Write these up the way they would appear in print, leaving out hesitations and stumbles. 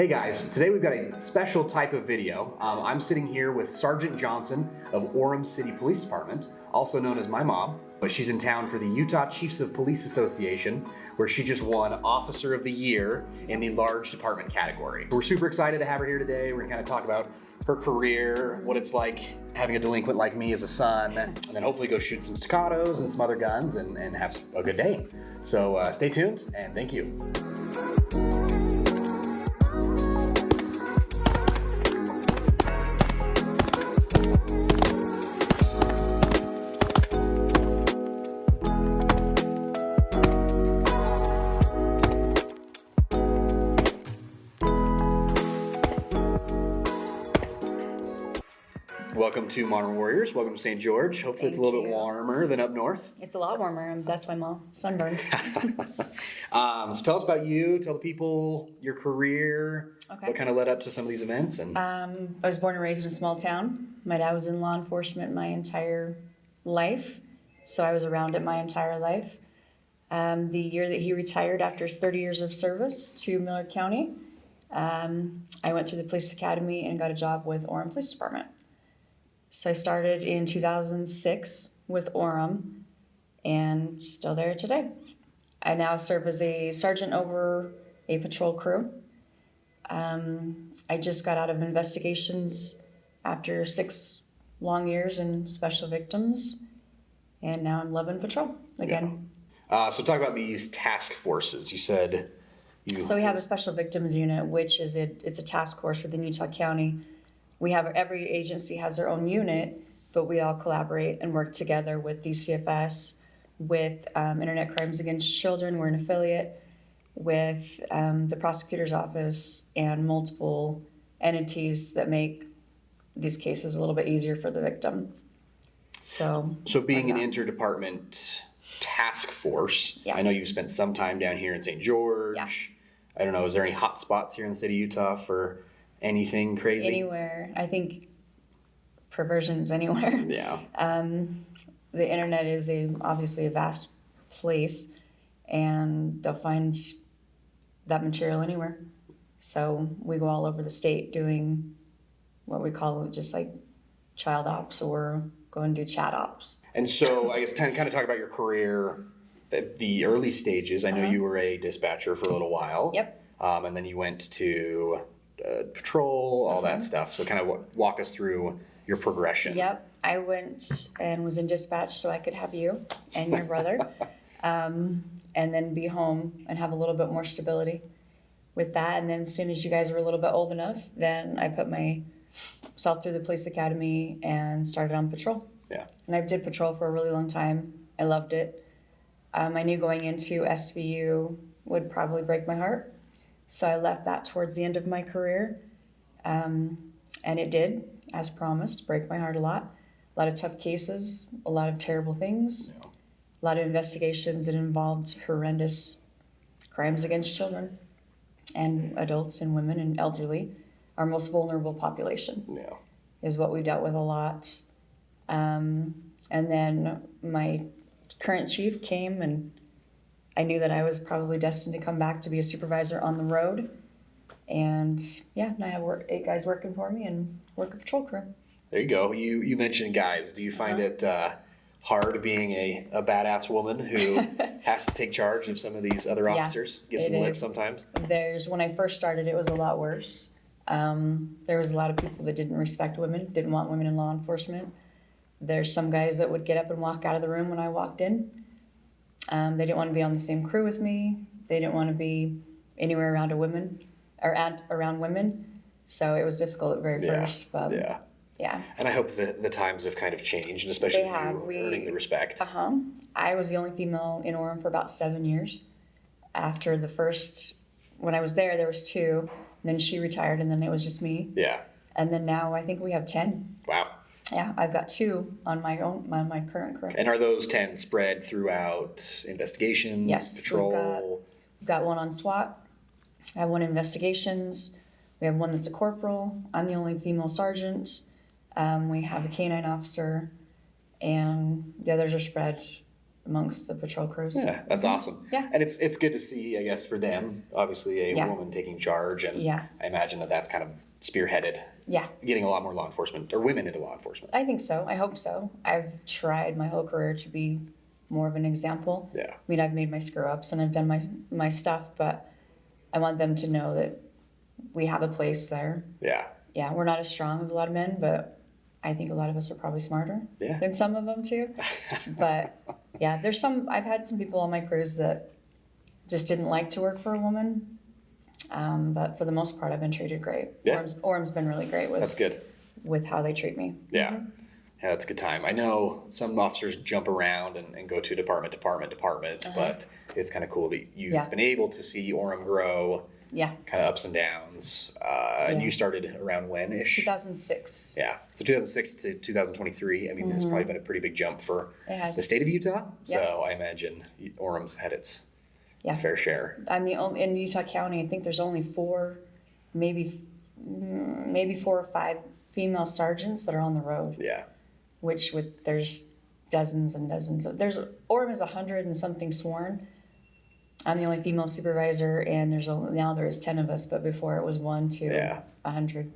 Hey guys, today we've got a special type of video. I'm sitting here with Sergeant Johnson of Orem City Police Department, also known as my mom. But she's in town for the Utah Chiefs of Police Association, where she just won Officer of the Year in the large department category. We're super excited to have her here today. We're gonna kind of talk about her career, what it's like having a delinquent like me as a son, and then hopefully go shoot some staccatos and some other guns and have a good day. So stay tuned and thank you. Welcome to Modern Warriors. Welcome to St. George. Hopefully it's a little bit warmer than up north. It's a lot warmer. That's why I'm all sunburned. So tell us about you. Tell the people your career. Okay. What kind of led up to some of these events. And I was born and raised in a small town. My dad was in law enforcement my entire life, so I was around it my entire life. The year that he retired after 30 years of service to Millard County, I went through the police academy and got a job with Orem Police Department. So I started in 2006 with Orem and still there today. I now serve as a sergeant over a patrol crew. I just got out of investigations after 6 long years in special victims, and now I'm loving patrol again. Yeah. So talk about these task forces. You said So we have a special victims unit, which is it's a task force within Utah County. We have every agency has their own unit, but we all collaborate and work together with DCFS, with Internet Crimes Against Children. We're an affiliate with the prosecutor's office and multiple entities that make these cases a little bit easier for the victim. So being an interdepartment task force, Yeah. I know you've spent some time down here in St. George. Yeah. I don't know, is there any hot spots here in the state of Utah for anything crazy? Anywhere. I think perversion's anywhere. Yeah. The internet is obviously a vast place, and they'll find that material anywhere. So we go all over the state doing what we call just like child ops, or go and do chat ops. And so I guess kind of talk about your career at the early stages. I know you were a dispatcher for a little while. Yep. And then you went to patrol, all that stuff. So kind of walk us through your progression. Yep. I went and was in dispatch so I could have you and your brother, and then be home and have a little bit more stability with that. And then as soon as you guys were a little bit old enough, then I put myself through the police academy and started on patrol. Yeah. And I did patrol for a really long time. I loved it. I knew going into SVU would probably break my heart. So I left that towards the end of my career. And it did, as promised, break my heart a lot. A lot of tough cases, a lot of terrible things, a lot of investigations that involved horrendous crimes against children and adults and women and elderly. Our most vulnerable population is what we dealt with a lot. And then my current chief came, and I knew that I was probably destined to come back to be a supervisor on the road. And now I have 8 guys working for me and work a patrol crew. There you go. You mentioned guys. Do you find it hard being a badass woman who has to take charge of some of these other officers? Get some licks sometimes? When I first started, it was a lot worse. There was a lot of people that didn't respect women, didn't want women in law enforcement. There's some guys that would get up and walk out of the room when I walked in. They didn't want to be on the same crew with me. They didn't want to be anywhere around around women. So it was difficult at very first. But yeah. And I hope the times have kind of changed, and especially you earning the respect. I was the only female in Orem for about 7 years. After the first, when I was there was 2. And then she retired, and then it was just me. Yeah. And then now I think we have 10. Wow. Yeah, I've got 2 on my current crew. And are those 10 spread throughout investigations, patrol? We've got 1 on SWAT. I have 1 investigations. We have 1 that's a corporal. I'm the only female sergeant. We have a K-9 officer, and the others are spread amongst the patrol crews. Yeah, that's awesome. Yeah. And it's good to see, I guess, for them, obviously a Yeah. woman taking charge, and Yeah. I imagine that that's kind of spearheaded Yeah, getting a lot more law enforcement, or women into law enforcement. I think so. I hope so. I've tried my whole career to be more of an example. Yeah. I mean, I've made my screw ups and I've done my stuff, but I want them to know that we have a place there. Yeah. Yeah, we're not as strong as a lot of men, but I think a lot of us are probably smarter Yeah. than some of them too. But yeah, I've had some people on my crews that just didn't like to work for a woman. But for the most part, I've been treated great. Yeah. Orm's been really great That's good. with how they treat me. Yeah. Yeah, that's a good time. I know some officers jump around and go to department, but it's kind of cool that you've Yeah. been able to see Orem grow, Yeah, kind of ups and downs. And you started around when-ish? 2006. Yeah, so 2006 to 2023. I mean, it's probably been a pretty big jump for It has. the state of Utah. So Yeah. I imagine Orem's had its Yeah. fair share. I mean, in Utah County, I think there's only maybe 4 or 5 female sergeants that are on the road. Yeah, Which there's dozens and dozens of Orem is 100 and something sworn. I'm the only female supervisor, and now there is 10 of us, but before it was 1 to Yeah. 100.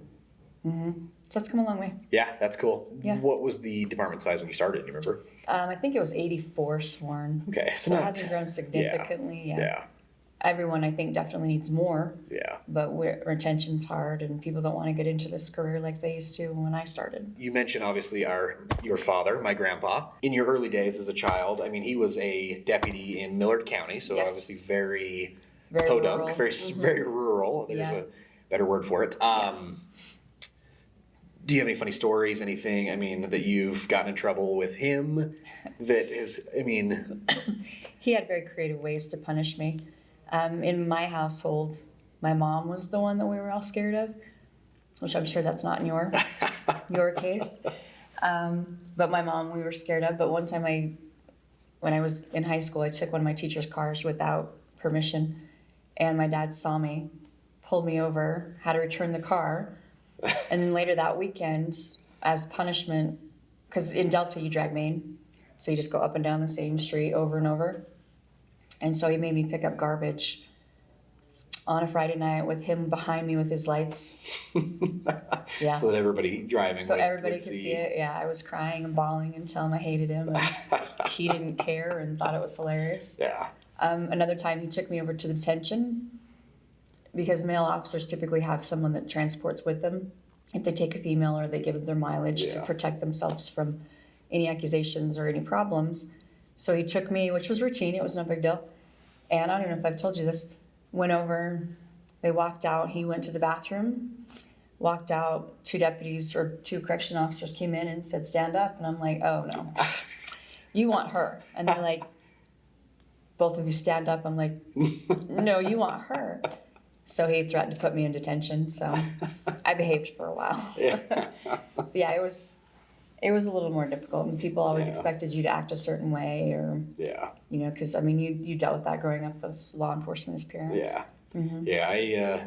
So it's come a long way. yeah, that's cool. Yeah. What was the department size when you started? Do you remember? I think it was 84 sworn. Okay, So it hasn't grown significantly. Yeah, Everyone, I think, definitely needs more, yeah. but retention's hard, and people don't want to get into this career like they used to when I started. You mentioned obviously your father, my grandpa. In your early days as a child, I mean, he was a deputy in Millard County, so Yes. obviously very Very podunk, rural. very rural. There's Yeah. a better word for it. Do you have any funny stories? Anything? I mean, that you've gotten in trouble with him? That is, I mean, He had very creative ways to punish me. In my household, my mom was the one that we were all scared of, which I'm sure that's not in your case. But my mom, we were scared of. But one time when I was in high school, I took one of my teacher's cars without permission, and my dad saw me, pulled me over, had to return the car, and then later that weekend, as punishment, because in Delta you drag main, so you just go up and down the same street over and over. And so he made me pick up garbage on a Friday night with him behind me with his lights. Yeah. so that everybody driving So would, everybody would could see. see it. Yeah, I was crying and bawling and telling him I hated him, and he didn't care and thought it was hilarious. Yeah, Another time he took me over to the detention because male officers typically have someone that transports with them if they take a female or they give their mileage to Yeah. protect themselves from any accusations or any problems. So he took me, which was routine, it was no big deal. And I don't even know if I've told you this. Went over, they walked out, he went to the bathroom, walked out, 2 deputies or 2 correction officers came in and said, stand up. And I'm like, oh no, you want her. And they're like, both of you stand up. I'm like, no, you want her. So he threatened to put me in detention. So I behaved for a while. yeah, Yeah, it was a little more difficult, and people always Yeah. expected you to act a certain way, or yeah. because I mean you dealt with that growing up with law enforcement as parents. Yeah. Yeah,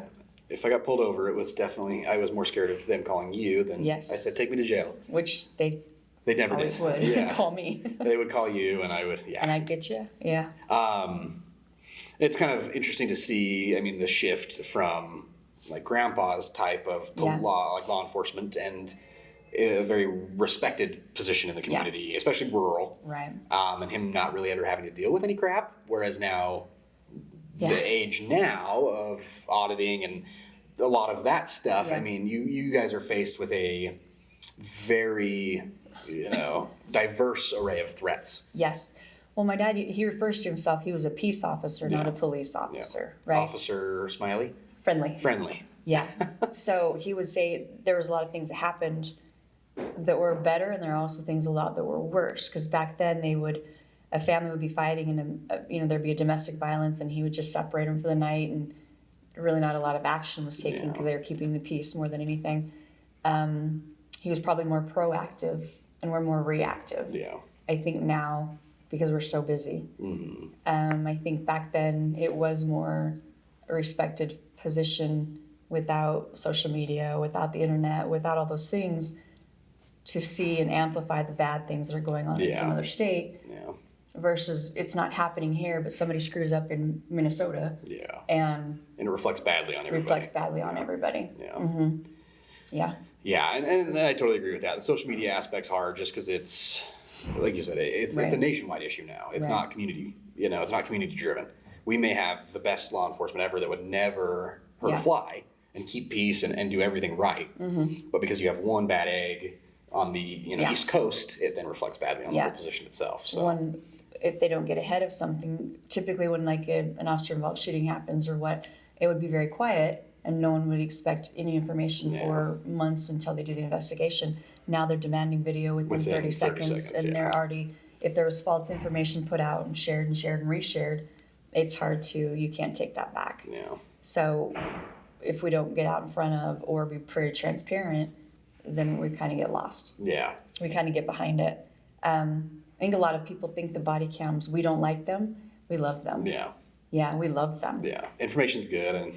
if I got pulled over, it was definitely, I was more scared of them calling you than Yes. I said, take me to jail. Which they They never always did. would Yeah. call me, They would call you and I would, and yeah. I'd get you. Yeah. It's kind of interesting to see, I mean, the shift from like grandpa's type of Yeah. law enforcement and a very respected position in the community, especially rural. Right. And him not really ever having to deal with any crap. Whereas now, Yeah. the age now of auditing and a lot of that stuff, Yeah. I mean, you guys are faced with a very, diverse array of threats. Yes. Well, my dad, he refers to himself, he was a peace officer, not Yeah. a police Yeah. officer, right? Officer Smiley? Friendly. Friendly. Yeah. So he would say there was a lot of things that happened that were better, and there are also things a lot that were worse. Because back then a family would be fighting, and there'd be a domestic violence, and he would just separate them for the night, and really not a lot of action was taken Yeah. because they were keeping the peace more than anything. He was probably more proactive, and we're more reactive. Yeah. I think now, because we're so busy. Mm-hmm. I think back then it was more a respected position without social media, without the internet, without all those things, to see and amplify the bad things that are going on in some Yeah. other state Yeah. versus it's not happening here, but somebody screws up in Minnesota. Yeah. And it reflects badly on everybody. Yeah. Yeah. Yeah, and I totally agree with that. The social media aspect's hard just because it's, like you said, it's a nationwide issue now. It's not community, it's not community driven. We may have the best law enforcement ever that would never hurt a fly and keep peace and do everything right. But because you have one bad egg on the East Coast, it then reflects badly on the whole position itself. So if they don't get ahead of something, typically when like an officer involved shooting happens or what, it would be very quiet. And no one would expect any information for months until they do the investigation. Now they're demanding video within 30 seconds and they're already, if there was false information put out and shared and reshared, it's hard you can't take that back. Yeah. So if we don't get out in front of or be pretty transparent, then we kind of get lost. Yeah. We kind of get behind it. I think a lot of people think the body cams, we don't like them, we love them. Yeah. Yeah, we love them. Yeah. Information's good and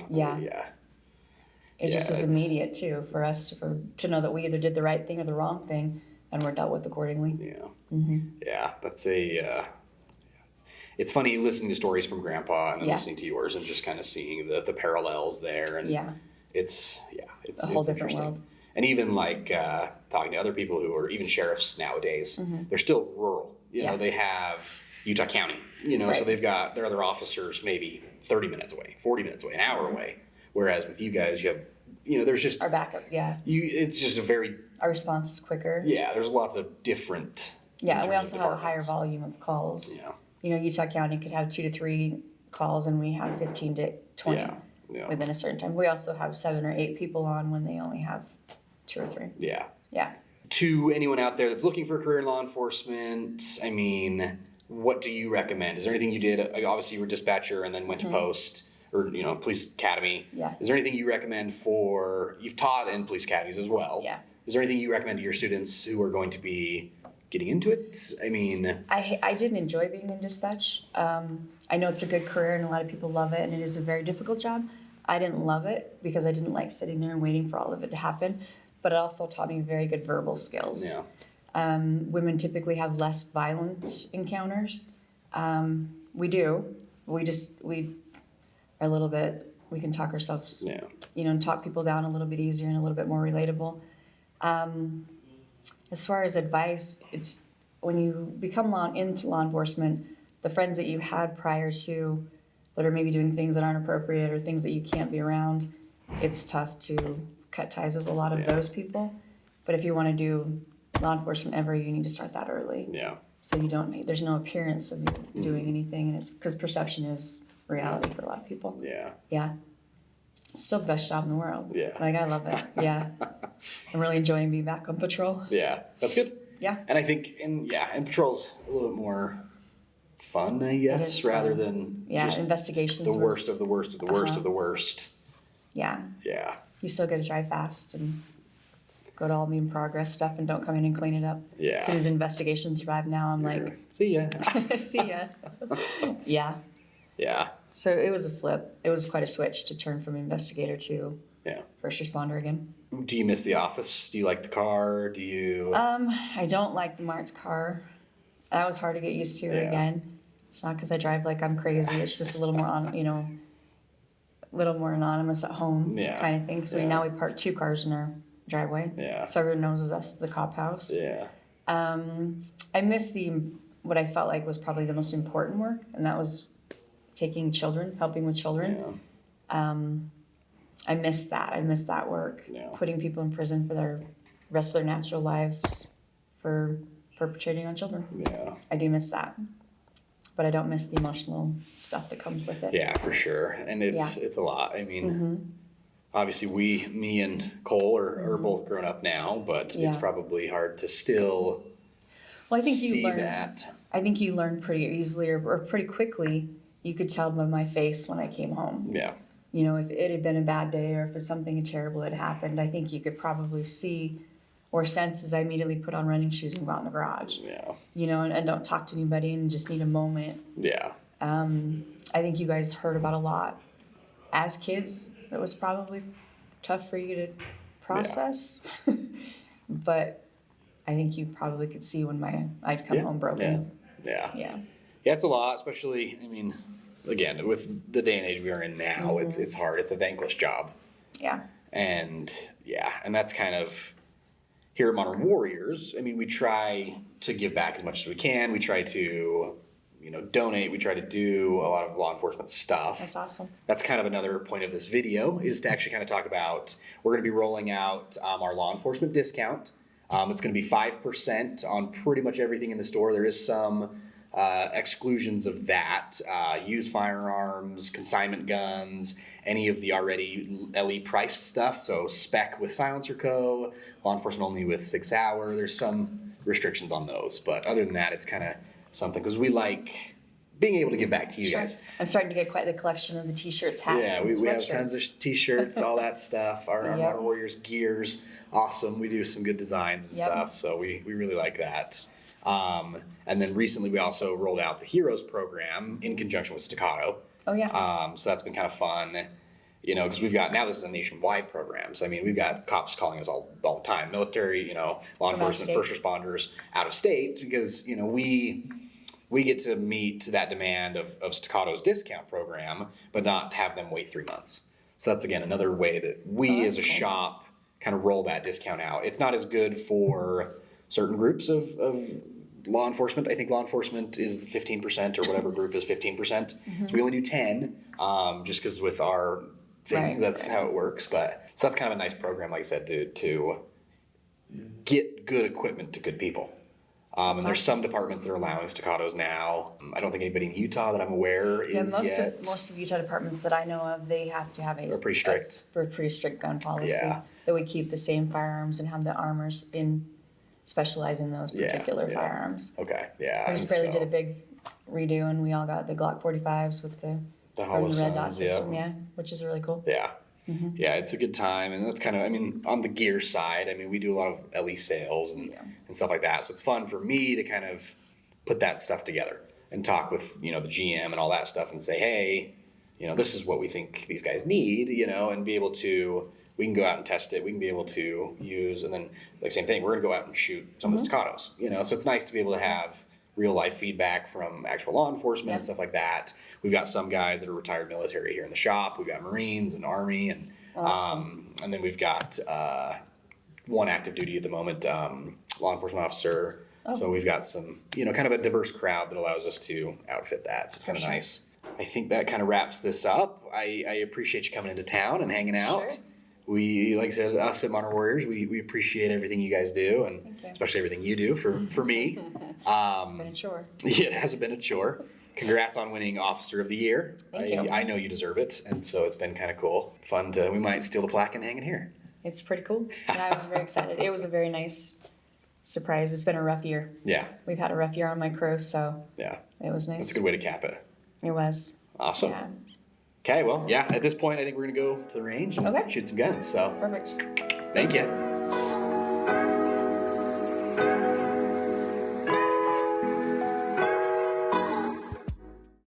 It just is immediate too for us to know that we either did the right thing or the wrong thing, and we're dealt with accordingly. Yeah, yeah, that's it's funny listening to stories from Grandpa and then listening to yours and just kind of seeing the parallels there, and it's a whole different world. And even like talking to other people who are even sheriffs nowadays, they're still rural. You know, they have Utah County. So they've got their other officers maybe 30 minutes away, 40 minutes away, an hour away. Whereas with you guys, you have, there's just... Our backup, it's just a very... Our response is quicker. Yeah, there's lots of different... Yeah, and we also have a higher volume of calls. Yeah. Utah County could have 2 to 3 calls, and we have 15 to 20 within a certain time. We also have 7 or 8 people on when they only have 2 or 3. Yeah. Yeah. To anyone out there that's looking for a career in law enforcement, I mean, what do you recommend? Is there anything you did? Obviously, you were dispatcher and then went to post... or, police academy. Yeah. Is there anything you recommend you've taught in police academies as well. Yeah. Is there anything you recommend to your students who are going to be getting into it? I mean... I didn't enjoy being in dispatch. I know it's a good career and a lot of people love it and it is a very difficult job. I didn't love it because I didn't like sitting there and waiting for all of it to happen, but it also taught me very good verbal skills. Yeah. Women typically have less violent encounters. We do. We are a little bit, we can talk ourselves, and talk people down a little bit easier and a little bit more relatable. As far as advice, it's when you become into law enforcement, the friends that you had prior to that are maybe doing things that aren't appropriate or things that you can't be around, it's tough to cut ties with a lot of those people. But if you want to do law enforcement ever, you need to start that early. Yeah. So there's no appearance of you doing anything, and it's because perception is reality for a lot of people. Yeah. Yeah. It's still the best job in the world. Yeah. Like, I love it. Yeah. I'm really enjoying being back on patrol. Yeah. That's good. Yeah. And I think, and patrol's a little bit more fun, I guess, rather than just investigations. the worst of the worst of the worst of the worst. Yeah. Yeah. You still get to drive fast and go to all the in-progress stuff and don't come in and clean it up. Yeah. As soon as investigations arrive now, I'm like... See ya. See ya. Yeah. Yeah. So it was a flip. It was quite a switch to turn from investigator to first responder again. Do you miss the office? Do you like the car? Do you... I don't like the marked car. That was hard to get used to again. It's not because I drive like I'm crazy. It's just a little more little more anonymous at home kind of thing. Because now we park 2 cars in our driveway. Yeah. So everyone knows us, the cop house. Yeah. I miss what I felt like was probably the most important work, and that was helping with children. Yeah. I missed that. I missed that work. Yeah. Putting people in prison for the rest of their natural lives for perpetrating on children. Yeah. I do miss that. But I don't miss the emotional stuff that comes with it. Yeah, for sure. And it's a lot. I mean, obviously me and Cole are both grown up now, but it's probably hard to still see that. I think you learned pretty easily or pretty quickly. You could tell by my face when I came home. Yeah. If it had been a bad day or if it's something terrible had happened, I think you could probably see or sense as I immediately put on running shoes and go out in the garage. Yeah. And don't talk to anybody and just need a moment. Yeah. I think you guys heard about a lot as kids that was probably tough for you to process. Yeah. But I think you probably could see when I'd come home broken. Yeah. Yeah. Yeah, it's a lot, especially, I mean, again, with the day and age we are in now, it's hard. It's a thankless job. Yeah. And and that's kind of here at Modern Warriors. I mean, we try to give back as much as we can. We try to, donate. We try to do a lot of law enforcement stuff. That's awesome. That's kind of another point of this video is to actually kind of talk about, we're going to be rolling out our law enforcement discount. It's going to be 5% on pretty much everything in the store. There is some exclusions of that. Used firearms, consignment guns, any of the already LE priced stuff. So spec with Silencer Co., law enforcement only with 6 hour. There's some restrictions on those. But other than that, it's kind of something because we like being able to give back to you guys. I'm starting to get quite the collection of the t-shirts, hats, and we have tons of t-shirts, all that stuff. Our Modern Warriors gears, awesome. We do some good designs and stuff, so we really like that. And then recently we also rolled out the Heroes program in conjunction with Staccato. Oh, yeah. So that's been kind of fun, because we've got, now this is a nationwide program. So, I mean, we've got cops calling us all the time, military, law enforcement, first responders out of state because, we get to meet that demand of Staccato's discount program, but not have them wait 3 months. So that's, again, another way that we as a shop kind of roll that discount out. It's not as good for certain groups of law enforcement. I think law enforcement is 15% or whatever group is 15%. So we only do 10 just because with our thing, that's how it works. But so that's kind of a nice program, like I said, to get good equipment to good people. And there's some departments that are allowing Staccatos now. I don't think anybody in Utah that I'm aware is yet. Most of Utah departments that I know of, they have to have a pretty strict. Pretty strict gun policy. That we keep the same firearms and have the armors specialize in those particular firearms. Okay, yeah. We just barely did a big redo, and we all got the Glock 45s with the red dot system, which is really cool. Yeah. Yeah, it's a good time, and that's kind of, I mean, on the gear side, I mean, we do a lot of LE sales and stuff like that, so it's fun for me to kind of put that stuff together and talk with, the GM and all that stuff and say, hey, this is what we think these guys need, and be able to, we can go out and test it, we can be able to use, and then, like, same thing, we're going to go out and shoot some of the Staccatos, so it's nice to be able to have real life feedback from actual law enforcement and stuff like that. We've got some guys that are retired military here in the shop. We've got Marines and Army, and and then we've got one active duty at the moment, law enforcement officer. So we've got some, kind of a diverse crowd that allows us to outfit that. So it's kind of nice. I think that kind of wraps this up. I appreciate you coming into town and hanging out. Sure. We, like I said, us at Modern Warriors, we appreciate everything you guys do, and especially everything you do for me. It's been a chore. Yeah, it has been a chore. Congrats on winning Officer of the Year. Thank you. I know you deserve it, and so it's been kind of cool. Fun we might steal the plaque and hang it here. It's pretty cool. Yeah, I was very excited. It was a very nice surprise. It's been a rough year. Yeah. We've had a rough year on my crew, so it was nice. That's a good way to cap it. It was. Awesome. Yeah. Okay, well, at this point, I think we're going to go to the range and shoot some guns. So perfect. Thank you.